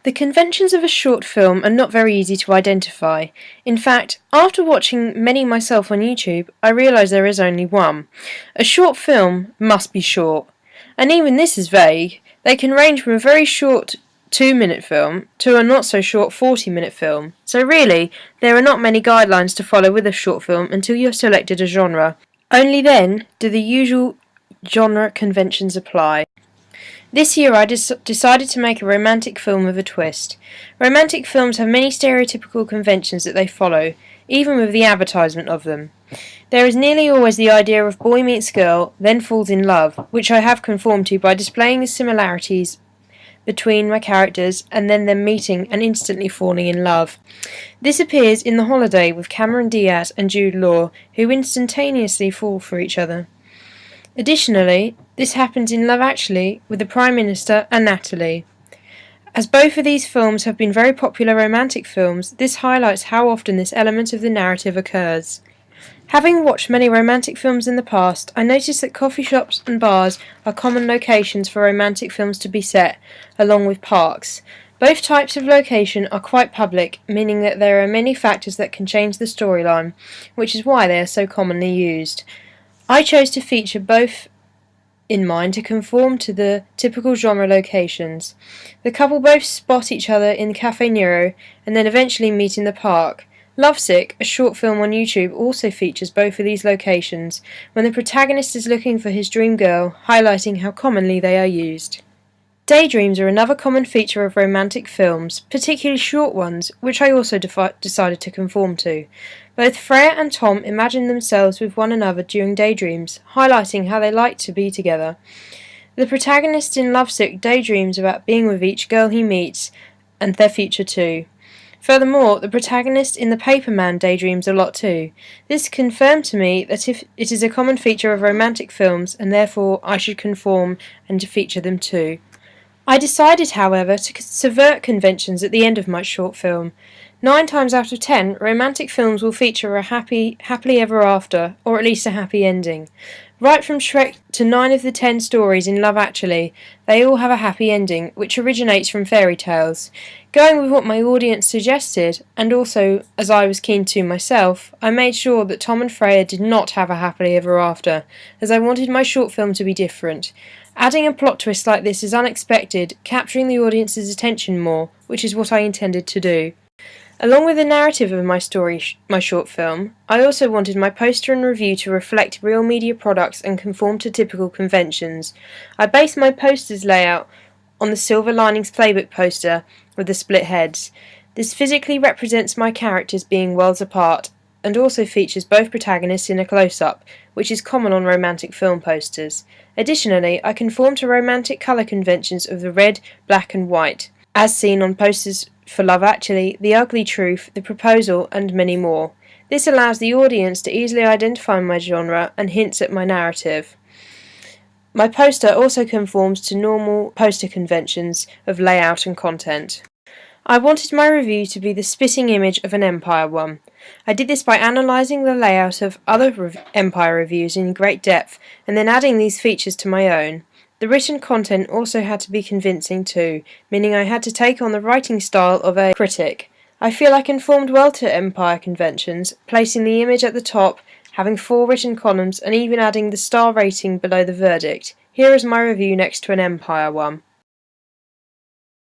The conventions of a short film are not very easy to identify. In fact, after watching many myself on YouTube, I realise there is only one. A short film must be short. And even this is vague. They can range from a very short 2-minute film to a not so short 40-minute film. So really, there are not many guidelines to follow with a short film until you've selected a genre. Only then do the usual genre conventions apply. This year I decided to make a romantic film with a twist. Romantic films have many stereotypical conventions that they follow, even with the advertisement of them. There is nearly always the idea of boy meets girl, then falls in love, which I have conformed to by displaying the similarities between my characters and then them meeting and instantly falling in love. This appears in The Holiday with Cameron Diaz and Jude Law, who instantaneously fall for each other. Additionally, this happens in Love Actually with the Prime Minister and Natalie. As both of these films have been very popular romantic films, this highlights how often this element of the narrative occurs. Having watched many romantic films in the past, I noticed that coffee shops and bars are common locations for romantic films to be set, along with parks. Both types of location are quite public, meaning that there are many factors that can change the storyline, which is why they are so commonly used. I chose to feature both in mind to conform to the typical genre locations. The couple both spot each other in Cafe Nero and then eventually meet in the park. Lovesick, a short film on YouTube, also features both of these locations, when the protagonist is looking for his dream girl, highlighting how commonly they are used. Daydreams are another common feature of romantic films, particularly short ones, which I also decided to conform to. Both Freya and Tom imagine themselves with one another during daydreams, highlighting how they like to be together. The protagonist in Lovesick daydreams about being with each girl he meets, and their future too. Furthermore, the protagonist in The Paperman daydreams a lot too. This confirmed to me that if it is a common feature of romantic films, and therefore I should conform and to feature them too. I decided, however, to subvert conventions at the end of my short film. 9 times out of 10, romantic films will feature a happily ever after, or at least a happy ending. Right from Shrek to 9 of the 10 stories in Love Actually, they all have a happy ending, which originates from fairy tales. Going with what my audience suggested, and also as I was keen to myself, I made sure that Tom and Freya did not have a happily ever after, as I wanted my short film to be different. Adding a plot twist like this is unexpected, capturing the audience's attention more, which is what I intended to do. Along with the narrative of my short film, I also wanted my poster and review to reflect real media products and conform to typical conventions. I based my poster's layout on the Silver Linings Playbook poster with the split heads. This physically represents my characters being worlds apart, and also features both protagonists in a close-up, which is common on romantic film posters. Additionally, I conform to romantic colour conventions of the red, black and white, as seen on posters for Love Actually, The Ugly Truth, The Proposal and many more. This allows the audience to easily identify my genre and hints at my narrative. My poster also conforms to normal poster conventions of layout and content. I wanted my review to be the spitting image of an Empire one. I did this by analysing the layout of other Empire reviews in great depth and then adding these features to my own. The written content also had to be convincing too, meaning I had to take on the writing style of a critic. I feel I conformed well to Empire conventions, placing the image at the top, having 4 written columns and even adding the star rating below the verdict. Here is my review next to an Empire one.